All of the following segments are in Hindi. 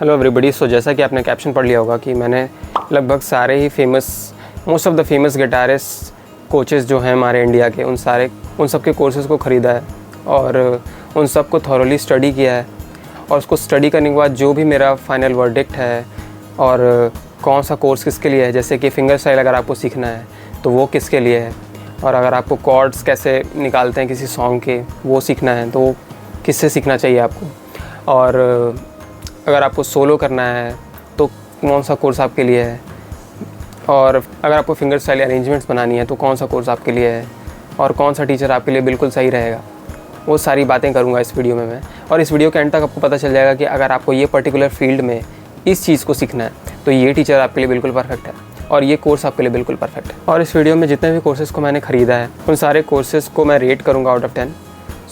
Hello everybody. सो जैसा कि आपने कैप्शन पढ़ लिया होगा कि मैंने लगभग सारे ही most of the famous guitarist coaches जो हैं हमारे इंडिया के, उन सब के कोर्सेज़ को ख़रीदा है और उन सब को थॉरोली स्टडी किया है। और उसको स्टडी करने के बाद जो भी मेरा फाइनल वर्डिक्ट है और कौन सा कोर्स किसके लिए है, जैसे कि फिंगर स्टाइल अगर आपको सीखना है तो वो किसके लिए है, और अगर आपको कॉर्ड्स कैसे निकालते हैं किसी सॉन्ग के वो सीखना है तो वो किससे सीखना चाहिए आपको, और अगर आपको सोलो करना है तो कौन सा कोर्स आपके लिए है, और अगर आपको फिंगर स्टाइल अरेंजमेंट्स बनानी है तो कौन सा कोर्स आपके लिए है, और कौन सा टीचर आपके लिए बिल्कुल सही रहेगा, वो सारी बातें करूँगा इस वीडियो में मैं। और इस वीडियो के एंड तक आपको पता चल जाएगा कि अगर आपको ये पर्टिकुलर फील्ड में इस चीज़ को सीखना है तो ये टीचर आपके लिए बिल्कुल परफेक्ट है और ये कोर्स आपके लिए बिल्कुल परफेक्ट है। और इस वीडियो में जितने भी कोर्सेज़ को मैंने ख़रीदा है उन सारे कोर्सेज़ को मैं रेट करूँगा out of 10।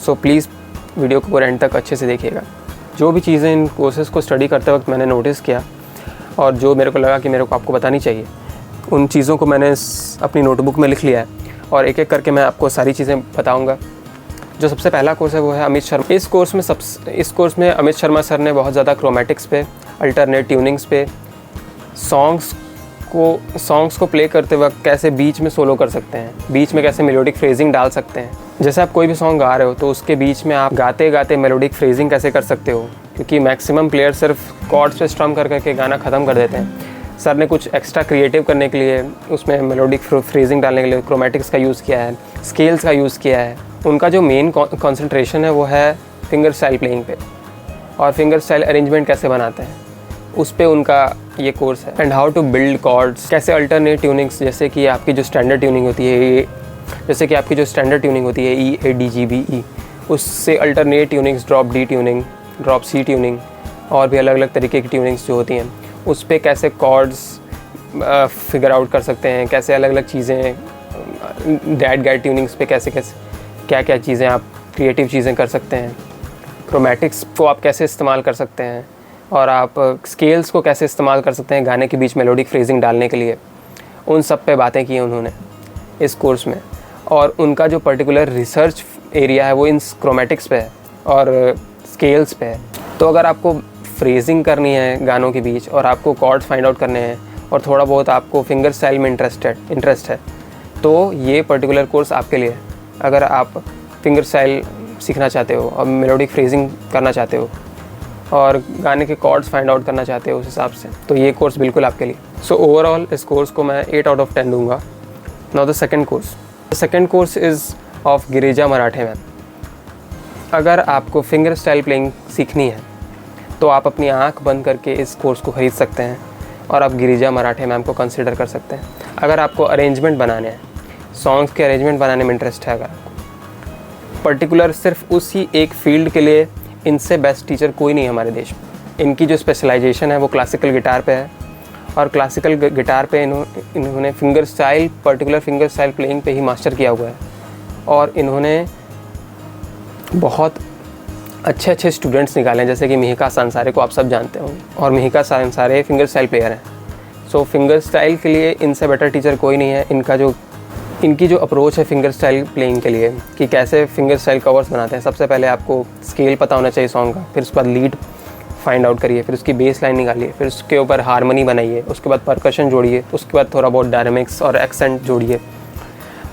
So please video को एंड तक अच्छे से देखिएगा। जो भी चीज़ें इन कोर्सेज़ को स्टडी करते वक्त मैंने नोटिस किया और जो मेरे को लगा कि मेरे को आपको बतानी चाहिए, उन चीज़ों को मैंने अपनी नोटबुक में लिख लिया है और एक एक करके मैं आपको सारी चीज़ें बताऊंगा। जो सबसे पहला कोर्स है वो है अमित शर्मा। इस कोर्स में अमित शर्मा सर ने बहुत ज़्यादा क्रोमेटिक्स पे, अल्टरनेट ट्यूनिंग्स पे, सॉन्ग्स को प्ले करते वक्त कैसे बीच में सोलो कर सकते हैं, बीच में कैसे मेलोडिक फ्रेजिंग डाल सकते हैं। जैसे आप कोई भी सॉन्ग गा रहे हो तो उसके बीच में आप गाते गाते मेलोडिक फ्रेजिंग कैसे कर सकते हो, क्योंकि मैक्सिमम प्लेयर सिर्फ कॉर्ड्स पे स्ट्रम कर करके गाना ख़त्म कर देते हैं। सर ने कुछ एक्स्ट्रा क्रिएटिव करने के लिए उसमें मेलोडिक फ्रेजिंग डालने के लिए क्रोमेटिक्स का यूज़ किया है, स्केल्स का यूज़ किया है। उनका जो मेन कॉन्सेंट्रेशन है वो है फिंगर स्टाइल प्लेइंग पे और फिंगर स्टाइल अरेंजमेंट कैसे बनाते हैं उस पे उनका ये कोर्स है। And how to build chords, कैसे अल्टरनेट ट्यूनिंग्स, जैसे कि आपकी जो स्टैंडर्ड ट्यूनिंग होती है ई A D G B E, उससे alternate tunings, drop D tuning, drop C tuning और भी अलग अलग तरीके की ट्यूनिंग्स जो होती हैं उस पे कैसे कॉर्ड्स फिगर आउट कर सकते हैं, कैसे अलग अलग चीज़ें डैट गाइड ट्यूनिंग्स पे कैसे क्या क्या चीज़ें आप क्रिएटिव चीज़ें कर सकते हैं, क्रोमेटिक्स को आप कैसे इस्तेमाल कर सकते हैं और आप स्केल्स को कैसे इस्तेमाल कर सकते हैं गाने के बीच मेलोडिक फ्रेजिंग डालने के लिए। उन सब पे बातें की उन्होंने इस कोर्स में। और उनका जो पर्टिकुलर रिसर्च एरिया है वो इन क्रोमेटिक्स पे है और स्केल्स पे है। तो अगर आपको फ्रेजिंग करनी है गानों के बीच और आपको कॉर्ड्स फाइंड आउट करने हैं और थोड़ा बहुत आपको फिंगर स्टाइल में इंटरेस्ट है तो ये पर्टिकुलर कोर्स आपके लिए है। अगर आप फिंगर स्टाइल सीखना चाहते हो और मेलोडिक फ्रेजिंग करना चाहते हो और गाने के कॉर्ड्स फाइंड आउट करना चाहते हो उस हिसाब से, तो ये कोर्स बिल्कुल आपके लिए। सो ओवरऑल इस कोर्स को मैं 8 आउट ऑफ 10 दूंगा। Now the second course is of Girija Marathe ma'am. अगर आपको फिंगर स्टाइल प्लेइंग सीखनी है तो आप अपनी आंख बंद करके इस कोर्स को ख़रीद सकते हैं और आप गिरिजा मराठे मैम को कंसिडर कर सकते हैं। अगर आपको अरेंजमेंट बनाने हैं, सॉन्ग्स के अरेंजमेंट बनाने में इंटरेस्ट है, अगर पर्टिकुलर सिर्फ उसी एक फील्ड के लिए, इनसे बेस्ट टीचर कोई नहीं है हमारे देश में। इनकी जो स्पेशलाइजेशन है वो क्लासिकल गिटार पे है और क्लासिकल गिटार पे इन्होंने पर्टिकुलर फिंगर स्टाइल प्लेइंग पे ही मास्टर किया हुआ है और इन्होंने बहुत अच्छे अच्छे स्टूडेंट्स निकाले हैं, जैसे कि मिहिका सांसारे को आप सब जानते होंगे और मिहिका सांसारे फिंगर स्टाइल प्लेयर हैं। सो फिंगर स्टाइल के लिए इनसे बेटर टीचर कोई नहीं है। इनकी जो अप्रोच है फिंगर स्टाइल प्लेइंग के लिए कि कैसे फिंगर स्टाइल कवर्स बनाते हैं, सबसे पहले आपको स्केल पता होना चाहिए सॉन्ग का, फिर उसके बाद लीड फाइंड आउट करिए, फिर उसकी बेस लाइन निकालिए, फिर उसके ऊपर हारमोनी बनाइए, उसके बाद परकशन जोड़िए, उसके बाद थोड़ा बहुत डायनामिक्स और एक्सेंट जोड़िए।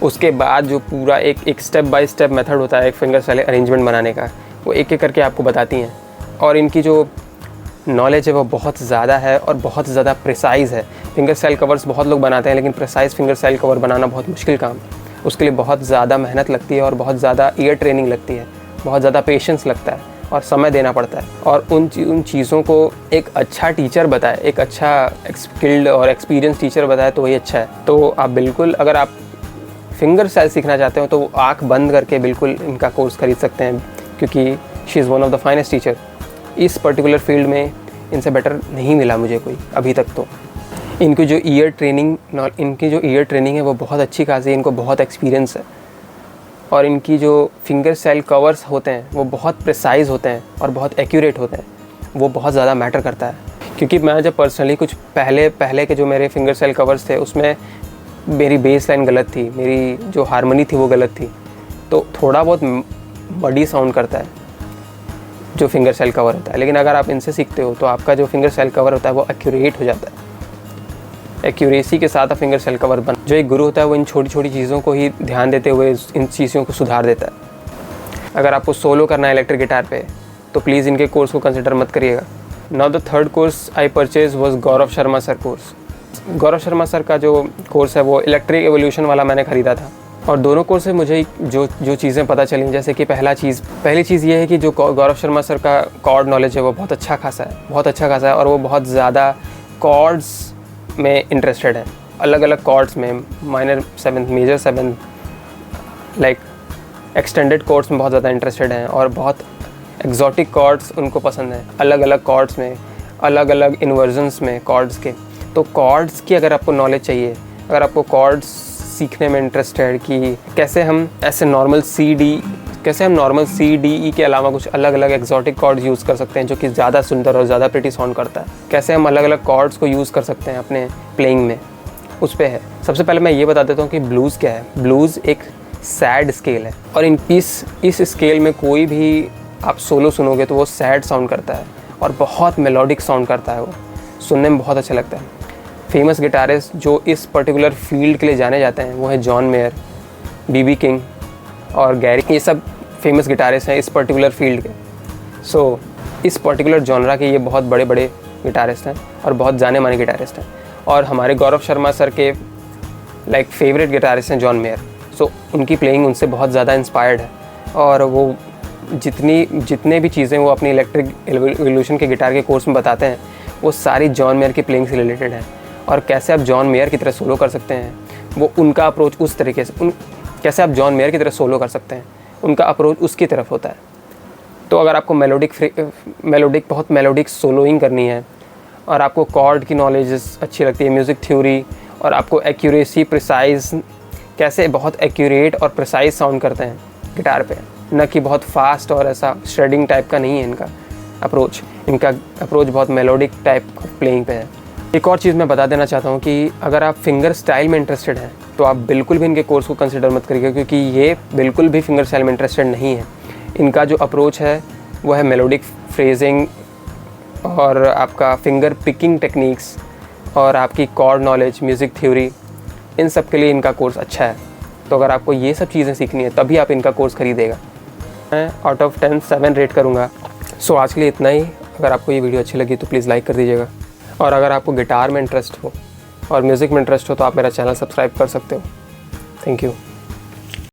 उसके बाद जो पूरा एक स्टेप बाय स्टेप मेथड होता है एक फिंगर स्टाइल अरेंजमेंट बनाने का, वो एक एक करके आपको बताती हैं। और इनकी जो नॉलेज है वो बहुत ज़्यादा है और बहुत ज़्यादा प्रिसाइज़ है। फिंगर स्टाइल कवर्स बहुत लोग बनाते हैं लेकिन प्रिसाइज़ फिंगर स्टाइल कवर बनाना बहुत मुश्किल काम है। उसके लिए बहुत ज़्यादा मेहनत लगती है और बहुत ज़्यादा ईयर ट्रेनिंग लगती है, बहुत ज़्यादा पेशेंस लगता है और समय देना पड़ता है। और उन चीज़ों को एक अच्छा टीचर बताए, एक अच्छा स्किल्ड और एक्सपीरियंस टीचर बताए तो वही अच्छा है। तो आप बिल्कुल, अगर आप फिंगर स्टाइल सीखना चाहते हो तो आँख बंद करके बिल्कुल इनका कोर्स खरीद सकते हैं, क्योंकि she is one of the finest teacher. इस पर्टिकुलर फील्ड में इनसे बेटर नहीं मिला मुझे कोई अभी तक। तो इनकी जो ईयर ट्रेनिंग है वो बहुत अच्छी खासी है, इनको बहुत एक्सपीरियंस है और इनकी जो फिंगर स्टाइल कवर्स होते हैं वो बहुत प्रिसाइज़ होते हैं और बहुत एक्यूरेट होते हैं। वो बहुत ज़्यादा मैटर करता है, क्योंकि मैं जब पर्सनली कुछ पहले के जो मेरे फिंगर स्टाइल कवर्स थे उसमें मेरी बेस लाइन गलत थी, मेरी जो हारमोनी थी वो गलत थी, तो थोड़ा बहुत बड़ी साउंड करता है। जो फिंगर सेल कवर होता है। लेकिन अगर आप इनसे सीखते हो तो आपका जो फिंगर सेल कवर होता है वो एक्यूरेट हो जाता है। एक्यूरेसी के साथ फिंगर सेल कवर बन, जो एक गुरु होता है वो इन छोटी छोटी चीज़ों को ही ध्यान देते हुए इन चीज़ों को सुधार देता है। अगर आपको सोलो करना है इलेक्ट्रिक गिटार पे तो प्लीज़ इनके कोर्स को कंसिडर मत करिएगा। Now the third course I purchase was Gaurav Sharma sir course. Gaurav Sharma sir का जो कोर्स है वो इलेक्ट्रिक एवोल्यूशन वाला मैंने ख़रीदा था। और दोनों कोर्स से मुझे जो चीज़ें पता चली, जैसे कि पहली चीज़ ये है कि जो गौरव शर्मा सर का कॉर्ड नॉलेज है वो बहुत अच्छा खासा है और वो बहुत ज़्यादा कॉर्ड्स में इंटरेस्टेड है, अलग अलग कॉर्ड्स में, minor seventh, major seventh, like extended chords में बहुत ज़्यादा इंटरेस्टेड हैं और बहुत एग्जॉटिक कॉर्ड्स उनको पसंद हैं, अलग अलग कॉर्ड्स में, अलग अलग इन्वर्जन्स में कॉर्ड्स के। तो कॉर्ड्स की अगर आपको नॉलेज चाहिए, अगर आपको कॉर्ड्स सीखने में इंटरेस्ट है कि कैसे हम नॉर्मल सी डी ई के अलावा कुछ अलग अलग एग्जॉटिक कॉर्ड्स यूज़ कर सकते हैं जो कि ज़्यादा सुंदर और ज़्यादा प्रिटी साउंड करता है, कैसे हम अलग अलग कॉर्ड्स को यूज़ कर सकते हैं अपने प्लेइंग में, उस पे है। सबसे पहले मैं ये बता देता हूँ कि ब्लूज़ क्या है। ब्लूज़ एक सैड स्केल है और इस स्केल में कोई भी आप सोलो सुनोगे तो वो सैड साउंड करता है और बहुत मेलोडिक साउंड करता है, वो सुनने में बहुत अच्छा लगता है। फेमस गिटारिस्ट जो इस पर्टिकुलर फील्ड के लिए जाने जाते हैं वो है जॉन मेयर, बीबी किंग और गैरी। ये सब फेमस गिटारिस्ट हैं इस पर्टिकुलर फील्ड के। सो इस पर्टिकुलर जॉनरा के ये बहुत बड़े बड़े गिटारिस्ट हैं और बहुत जाने माने गिटारिस्ट हैं। और हमारे गौरव शर्मा सर के लाइक फेवरेट गिटारिस्ट हैं जॉन मेयर। सो उनकी प्लेइंग उनसे बहुत ज़्यादा इंस्पायर्ड है और वो जितने भी चीज़ें वो अपनी इलेक्ट्रिक एवोल्यूशन के गिटार के कोर्स में बताते हैं वो सारी जॉन मेयर की प्लेइंग से रिलेटेड है। और कैसे आप जॉन मेयर की तरह सोलो कर सकते हैं, वो उनका अप्रोच उस तरीके से, कैसे आप जॉन मेयर की तरह सोलो कर सकते हैं, उनका अप्रोच उसकी तरफ होता है। तो अगर आपको बहुत मेलोडिक सोलोइंग करनी है और आपको कॉर्ड की नॉलेज अच्छी लगती है, म्यूज़िक थ्योरी, और आपको एक्यूरेसी, प्रिसाइज, कैसे बहुत एक्यूरेट और प्रिसाइज साउंड करते हैं गिटार पे, न कि बहुत फास्ट और ऐसा श्रेडिंग टाइप का नहीं है इनका अप्रोच बहुत मेलोडिक टाइप प्लेइंग पे है। एक और चीज़ मैं बता देना चाहता हूँ कि अगर आप फिंगर स्टाइल में इंटरेस्टेड हैं तो आप बिल्कुल भी इनके कोर्स को कंसिडर मत करिएगा, क्योंकि ये बिल्कुल भी फिंगर स्टाइल में इंटरेस्टेड नहीं है। इनका जो अप्रोच है वो है मेलोडिक फ्रेजिंग और आपका फिंगर पिकिंग टेक्निक्स और आपकी कॉर्ड नॉलेज, म्यूज़िक थ्योरी, इन सब के लिए इनका कोर्स अच्छा है। तो अगर आपको ये सब चीज़ें सीखनी है तभी आप इनका कोर्स खरीदेगा। मैं आउट ऑफ 10 7 रेट करूँगा। सो आज के लिए इतना ही। अगर आपको ये वीडियो अच्छी लगी तो प्लीज़ लाइक कर दीजिएगा, और अगर आपको गिटार में इंटरेस्ट हो और म्यूज़िक में इंटरेस्ट हो तो आप मेरा चैनल सब्सक्राइब कर सकते हो। Thank you.